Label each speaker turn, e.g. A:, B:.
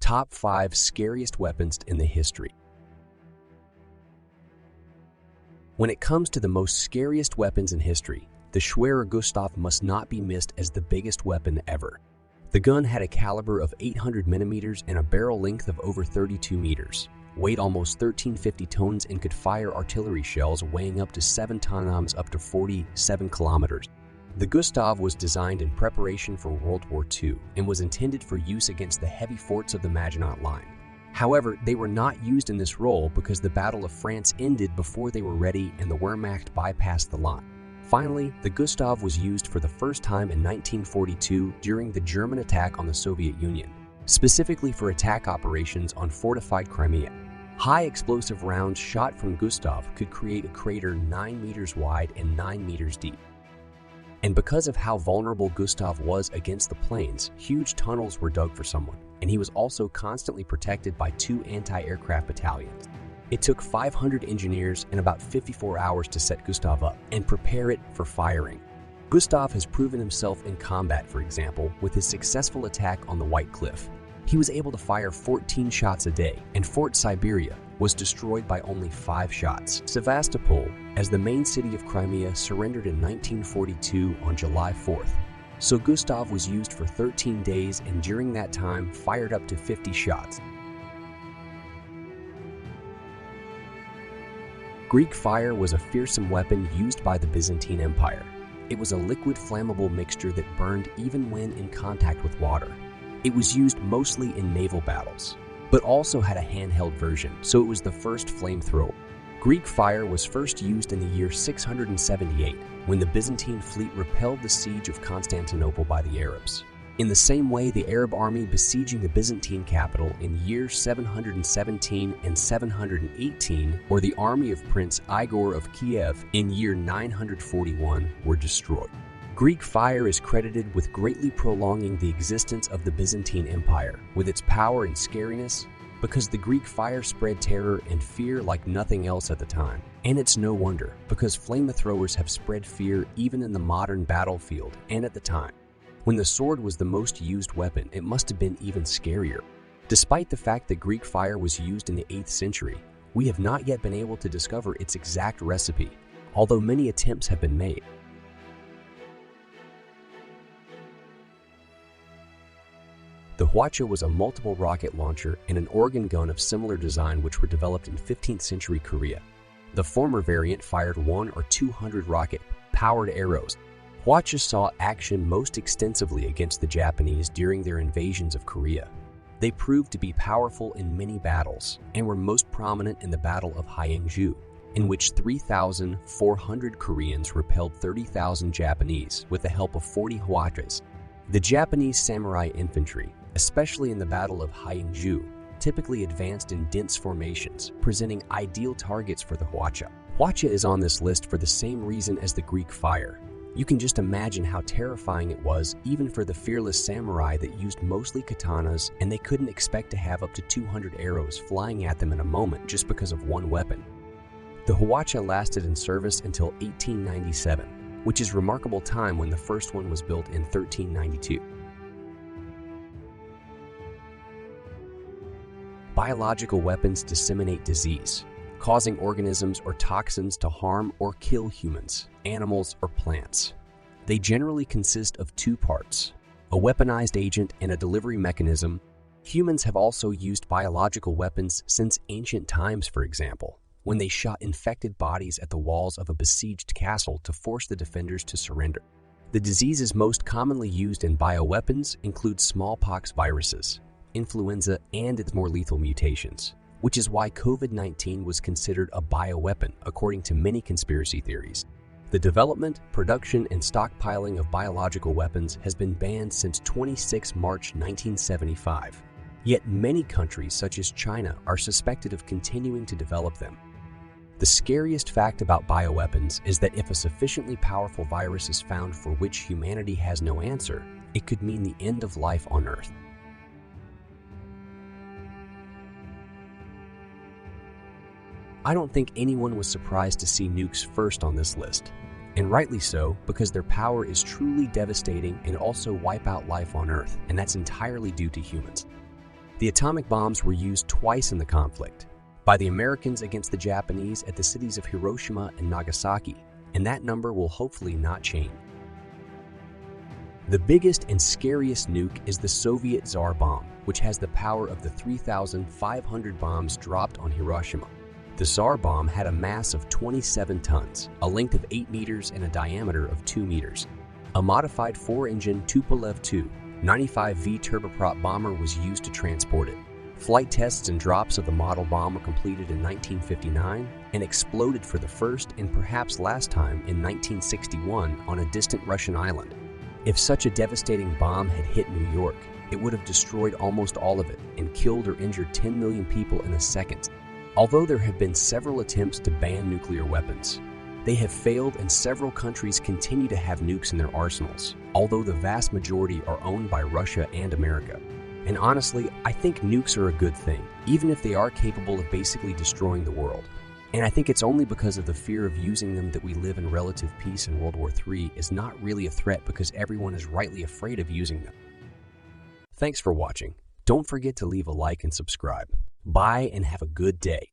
A: Top 5 Scariest Weapons in the History. When it comes to the most scariest weapons in history, the Schwewer Gustav must not be missed as the biggest weapon ever. The gun had a caliber of 800 millimeters and a barrel length of over 32 meters, weighed almost 1,350 tons, and could fire artillery shells weighing up to 7 tons up to 47 kilometers. The Gustav was designed in preparation for World War II and was intended for use against the heavy forts of the Maginot Line. However, they were not used in this role because the Battle of France ended before they were ready and the Wehrmacht bypassed the line. Finally, the Gustav was used for the first time in 1942 during the German attack on the Soviet Union, specifically for attack operations on fortified Crimea. High explosive rounds shot from Gustav could create a crater 9 meters wide and 9 meters deep. And because of how vulnerable Gustav was against the planes, huge tunnels were dug for someone, and he was also constantly protected by 2 anti-aircraft battalions. It took 500 engineers and about 54 hours to set Gustav up and prepare it for firing. Gustav has proven himself in combat, for example, with his successful attack on the White Cliff. He was able to fire 14 shots a day, and Fort Siberia was destroyed by only 5 shots. Sevastopol, as the main city of Crimea, surrendered in 1942 on July 4th. So Gustav was used for 13 days and during that time fired up to 50 shots. Greek fire was a fearsome weapon used by the Byzantine Empire. It was a liquid flammable mixture that burned even when in contact with water. It was used mostly in naval battles, but also had a handheld version, so it was the first flamethrower. Greek fire was first used in the year 678, when the Byzantine fleet repelled the siege of Constantinople by the Arabs. In the same way, the Arab army besieging the Byzantine capital in years 717 and 718, or the army of Prince Igor of Kiev in year 941, were destroyed. Greek fire is credited with greatly prolonging the existence of the Byzantine Empire, with its power and scariness, because the Greek fire spread terror and fear like nothing else at the time. And it's no wonder, because flamethrowers have spread fear even in the modern battlefield and at the time. When the sword was the most used weapon, it must have been even scarier. Despite the fact that Greek fire was used in the 8th century, we have not yet been able to discover its exact recipe, although many attempts have been made. The Hwacha was a multiple rocket launcher and an organ gun of similar design which were developed in 15th century Korea. The former variant fired 100 or 200 rocket-powered arrows. Hwacha saw action most extensively against the Japanese during their invasions of Korea. They proved to be powerful in many battles and were most prominent in the Battle of Hyeongju, in which 3,400 Koreans repelled 30,000 Japanese with the help of 40 Hwachas. The Japanese samurai infantry, especially in the Battle of Hyeongju, typically advanced in dense formations, presenting ideal targets for the Hwacha. Hwacha is on this list for the same reason as the Greek fire. You can just imagine how terrifying it was even for the fearless samurai that used mostly katanas, and they couldn't expect to have up to 200 arrows flying at them in a moment just because of one weapon. The Hwacha lasted in service until 1897, which is a remarkable time when the first one was built in 1392. Biological weapons disseminate disease, causing organisms or toxins to harm or kill humans, animals, or plants. They generally consist of 2 parts, a weaponized agent and a delivery mechanism. Humans have also used biological weapons since ancient times, for example, when they shot infected bodies at the walls of a besieged castle to force the defenders to surrender. The diseases most commonly used in bioweapons include smallpox viruses, influenza, and its more lethal mutations, which is why COVID-19 was considered a bioweapon according to many conspiracy theories. The development, production, and stockpiling of biological weapons has been banned since 26 March 1975. Yet many countries such as China are suspected of continuing to develop them. The scariest fact about bioweapons is that if a sufficiently powerful virus is found for which humanity has no answer, it could mean the end of life on Earth. I don't think anyone was surprised to see nukes first on this list, and rightly so, because their power is truly devastating and also wipe out life on Earth, and that's entirely due to humans. The atomic bombs were used twice in the conflict, by the Americans against the Japanese at the cities of Hiroshima and Nagasaki, and that number will hopefully not change. The biggest and scariest nuke is the Soviet Tsar bomb, which has the power of the 3,500 bombs dropped on Hiroshima. The Tsar bomb had a mass of 27 tons, a length of 8 meters, and a diameter of 2 meters. A modified 4-engine Tupolev Tu-95V turboprop bomber was used to transport it. Flight tests and drops of the model bomb were completed in 1959 and exploded for the first and perhaps last time in 1961 on a distant Russian island. If such a devastating bomb had hit New York, it would have destroyed almost all of it and killed or injured 10 million people in a second. Although there have been several attempts to ban nuclear weapons, they have failed and several countries continue to have nukes in their arsenals, although the vast majority are owned by Russia and America. And honestly, I think nukes are a good thing, even if they are capable of basically destroying the world. And I think it's only because of the fear of using them that we live in relative peace in World War III is not really a threat because everyone is rightly afraid of using them. Thanks for watching. Don't forget to leave a like and subscribe. Bye and have a good day.